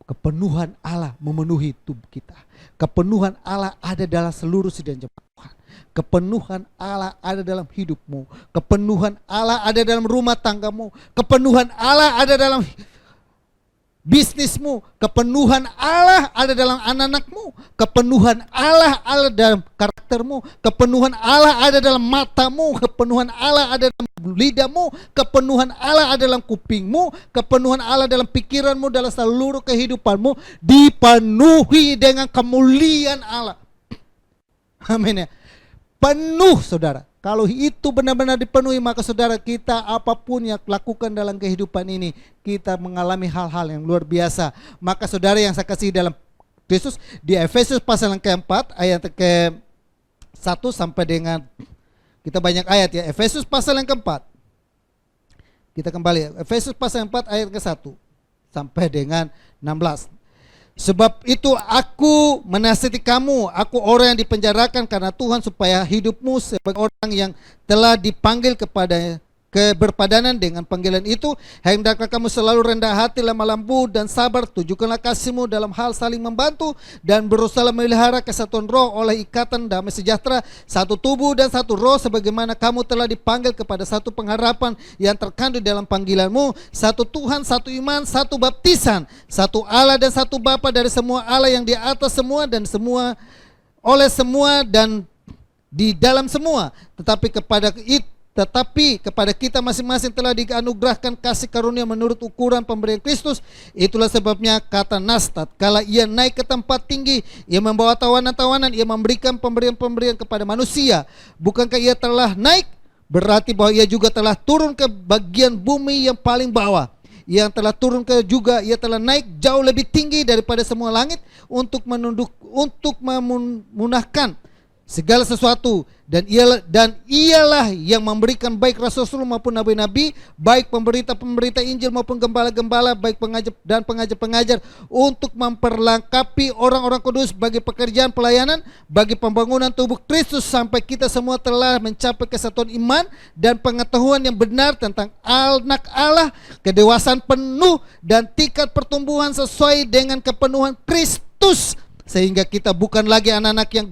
Kepenuhan Allah memenuhi tubuh kita. Kepenuhan Allah ada dalam seluruh sidang jemaat Tuhan. Kepenuhan Allah ada dalam hidupmu. Kepenuhan Allah ada dalam rumah tanggamu. Kepenuhan Allah ada dalam bisnismu. Kepenuhan Allah ada dalam anak-anakmu. Kepenuhan Allah ada dalam karaktermu. Kepenuhan Allah ada dalam matamu. Kepenuhan Allah ada dalam lidahmu. Kepenuhan Allah ada dalam kupingmu. Kepenuhan Allah dalam pikiranmu, dalam seluruh kehidupanmu. Dipenuhi dengan kemuliaan Allah. Amin ya. Penuh saudara. Kalau itu benar-benar dipenuhi, maka saudara, kita apapun yang lakukan dalam kehidupan ini, kita mengalami hal-hal yang luar biasa. Maka saudara yang saya kasih dalam Kristus, di Efesus pasal yang keempat ayat ke-1 sampai dengan, kita banyak ayat ya, Efesus pasal yang keempat. Kita kembali, Efesus pasal yang 4 ayat ke-1 sampai dengan 16. Sebab itu aku menasihati kamu, aku orang yang dipenjarakan karena Tuhan, supaya hidupmu sebagai orang yang telah dipanggil kepada keberpadanan dengan panggilan itu, hendaklah kamu selalu rendah hati, lemah lembut dan sabar. Tunjukkanlah kasihmu dalam hal saling membantu, dan berusaha memelihara kesatuan roh oleh ikatan damai sejahtera, satu tubuh dan satu roh, sebagaimana kamu telah dipanggil kepada satu pengharapan yang terkandung dalam panggilanmu. Satu Tuhan, satu iman, satu baptisan, satu Allah dan satu Bapa dari semua Allah yang di atas semua dan semua, oleh semua dan di dalam semua. Tetapi kepada kita masing-masing telah dianugerahkan kasih karunia menurut ukuran pemberian Kristus. Itulah sebabnya kata nas, tatkala Ia naik ke tempat tinggi, Ia membawa tawanan-tawanan, Ia memberikan pemberian-pemberian kepada manusia. Bukankah Ia telah naik? Berarti bahwa Ia juga telah turun ke bagian bumi yang paling bawah. Yang telah turun Ia telah naik jauh lebih tinggi daripada semua langit, untuk memunahkan segala sesuatu, dan ialah yang memberikan baik rasul-rasul maupun nabi-nabi, baik pemberita-pemberita Injil maupun gembala-gembala, baik pengajar dan pengajar-pengajar, untuk memperlengkapi orang-orang kudus bagi pekerjaan pelayanan, bagi pembangunan tubuh Kristus, sampai kita semua telah mencapai kesatuan iman dan pengetahuan yang benar tentang anak Allah, kedewasaan penuh dan tingkat pertumbuhan sesuai dengan kepenuhan Kristus, sehingga kita bukan lagi anak-anak yang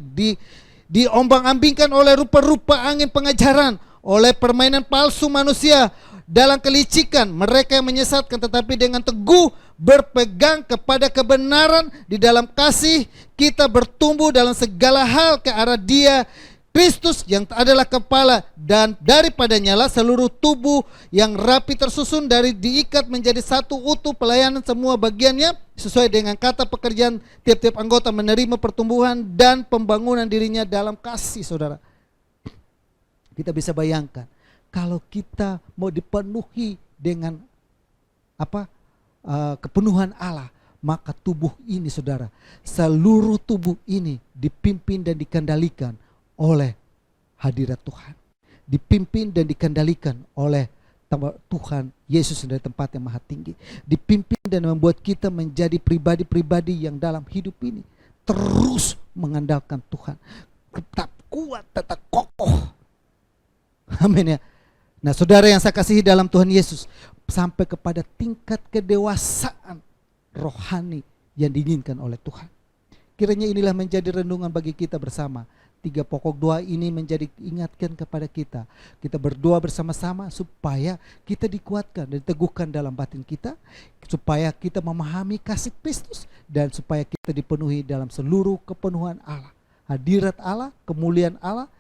diombang-ambingkan oleh rupa-rupa angin pengajaran, oleh permainan palsu manusia, dalam kelicikan, mereka yang menyesatkan, tetapi dengan teguh berpegang kepada kebenaran di dalam kasih, kita bertumbuh dalam segala hal ke arah Dia, Kristus yang adalah kepala, dan daripadanya lah seluruh tubuh yang rapi tersusun dari diikat menjadi satu utuh pelayanan semua bagiannya sesuai dengan kata pekerjaan tiap-tiap anggota menerima pertumbuhan dan pembangunan dirinya dalam kasih. Saudara, kita bisa bayangkan kalau kita mau dipenuhi dengan kepenuhan Allah, maka tubuh ini, saudara, seluruh tubuh ini dipimpin dan dikendalikan oleh hadirat Tuhan, dipimpin dan dikendalikan oleh Tuhan Yesus dari tempat yang maha tinggi, dipimpin dan membuat kita menjadi pribadi-pribadi yang dalam hidup ini terus mengandalkan Tuhan, tetap kuat, tetap kokoh. Amin ya. Nah, saudara yang saya kasihi dalam Tuhan Yesus, sampai kepada tingkat kedewasaan rohani yang diinginkan oleh Tuhan. Kiranya inilah menjadi renungan bagi kita bersama. 3 pokok doa ini menjadi ingatkan kepada kita. Kita berdoa bersama-sama supaya kita dikuatkan dan diteguhkan dalam batin kita, supaya kita memahami kasih Kristus, dan supaya kita dipenuhi dalam seluruh kepenuhan Allah. Hadirat Allah, kemuliaan Allah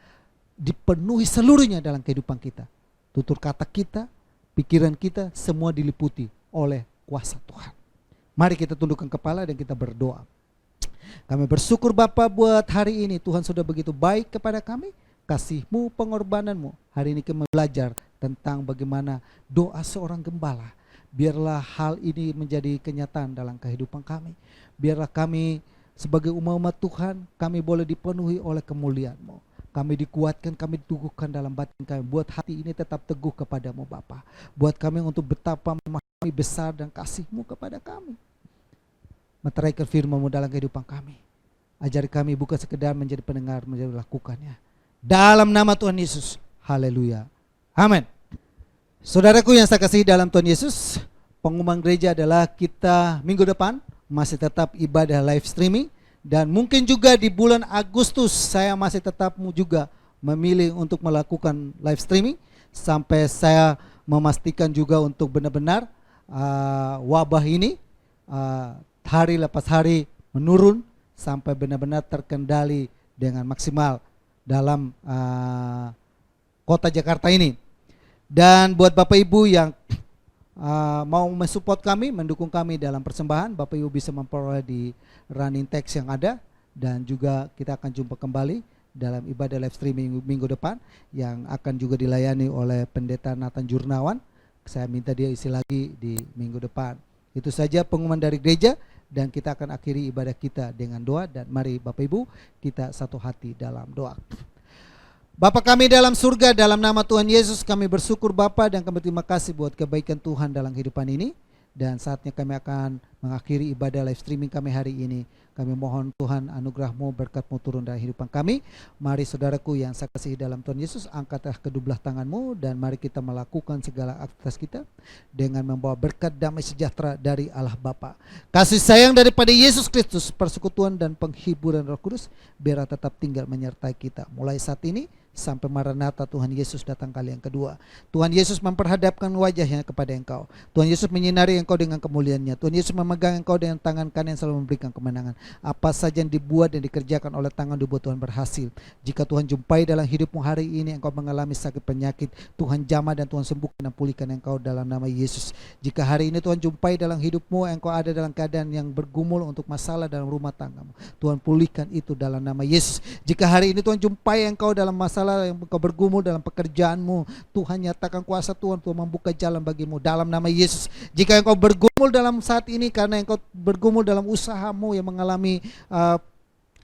dipenuhi seluruhnya dalam kehidupan kita. Tutur kata kita, pikiran kita, semua diliputi oleh kuasa Tuhan. Mari kita tundukkan kepala dan kita berdoa. Kami bersyukur Bapa buat hari ini, Tuhan sudah begitu baik kepada kami. Kasih-Mu, pengorbanan-Mu. Hari ini kami belajar tentang bagaimana doa seorang gembala. Biarlah hal ini menjadi kenyataan dalam kehidupan kami. Biarlah kami sebagai umat Tuhan, kami boleh dipenuhi oleh kemuliaan-Mu. Kami dikuatkan, kami diteguhkan dalam batin kami. Buat hati ini tetap teguh kepadamu Bapa. Buat kami untuk betapa memahami besar dan kasih-Mu kepada kami. Meteraikan firman-Mu dalam kehidupan kami. Ajari kami bukan sekedar menjadi pendengar, menjadi lakukannya. Dalam nama Tuhan Yesus. Haleluya. Amin. Saudaraku yang saya kasihi dalam Tuhan Yesus, pengumuman gereja adalah kita minggu depan masih tetap ibadah live streaming. Dan mungkin juga di bulan Agustus saya masih tetap juga memilih untuk melakukan live streaming. Sampai saya memastikan juga untuk benar-benar wabah ini hari lepas hari menurun sampai benar-benar terkendali dengan maksimal dalam kota Jakarta ini. Dan buat Bapak Ibu yang mau mensupport kami, mendukung kami dalam persembahan, Bapak Ibu bisa memperoleh di running text yang ada. Dan juga kita akan jumpa kembali dalam ibadah live streaming minggu depan yang akan juga dilayani oleh Pendeta Nathan Jurnawan. Saya minta dia isi lagi di minggu depan. Itu saja pengumuman dari gereja. Dan kita akan akhiri ibadah kita dengan doa. Dan mari Bapak Ibu kita satu hati dalam doa. Bapa kami dalam surga, dalam nama Tuhan Yesus kami bersyukur Bapa, dan kami terima kasih buat kebaikan Tuhan dalam kehidupan ini. Dan saatnya kami akan mengakhiri ibadah live streaming kami hari ini. Kami mohon Tuhan anugerah-Mu, berkat-Mu turun dalam kehidupan kami. Mari saudaraku yang saya kasihi dalam Tuhan Yesus, angkatlah kedua belah tangan-Mu dan mari kita melakukan segala aktivitas kita dengan membawa berkat damai sejahtera dari Allah Bapa, kasih sayang daripada Yesus Kristus, persekutuan dan penghiburan Roh Kudus biar tetap tinggal menyertai kita mulai saat ini sampai Maranatha Tuhan Yesus datang kali yang kedua. Tuhan Yesus memperhadapkan wajahnya kepada engkau. Tuhan Yesus menyinari engkau dengan kemuliaan-Nya. Tuhan Yesus memegang engkau dengan tangan kanan yang selalu memberikan kemenangan. Apa saja yang dibuat dan dikerjakan oleh tangan dibuat Tuhan berhasil. Jika Tuhan jumpai dalam hidupmu hari ini engkau mengalami sakit penyakit, Tuhan jamah dan Tuhan sembuhkan dan pulihkan engkau dalam nama Yesus. Jika hari ini Tuhan jumpai dalam hidupmu engkau ada dalam keadaan yang bergumul untuk masalah dalam rumah tanggamu, Tuhan pulihkan itu dalam nama Yesus. Jika hari ini Tuhan jumpai engkau dalam masalah yang engkau bergumul dalam pekerjaanmu, Tuhan nyatakan kuasa Tuhan membuka jalan bagimu dalam nama Yesus. Jika engkau bergumul dalam saat ini karena engkau bergumul dalam usahamu yang mengalami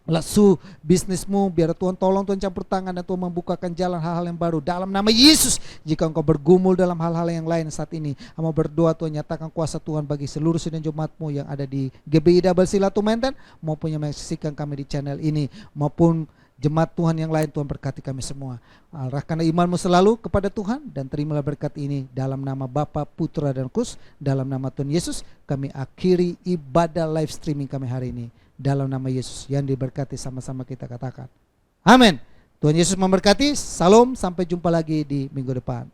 lesu bisnismu, biar Tuhan tolong, Tuhan campur tangan dan Tuhan membukakan jalan hal-hal yang baru dalam nama Yesus. Jika engkau bergumul dalam hal-hal yang lain saat ini, mau berdoa Tuhan nyatakan kuasa Tuhan bagi seluruh sidang jemaatmu yang ada di GBI Double Silatu Menten maupun yang menyaksikan kami di channel ini maupun jemaat Tuhan yang lain. Tuhan berkati kami semua. Arahkan imanmu selalu kepada Tuhan dan terimalah berkat ini dalam nama Bapa, Putra dan Kudus. Dalam nama Tuhan Yesus kami akhiri ibadah live streaming kami hari ini. Dalam nama Yesus yang diberkati sama-sama kita katakan amin. Tuhan Yesus memberkati. Salam, sampai jumpa lagi di minggu depan.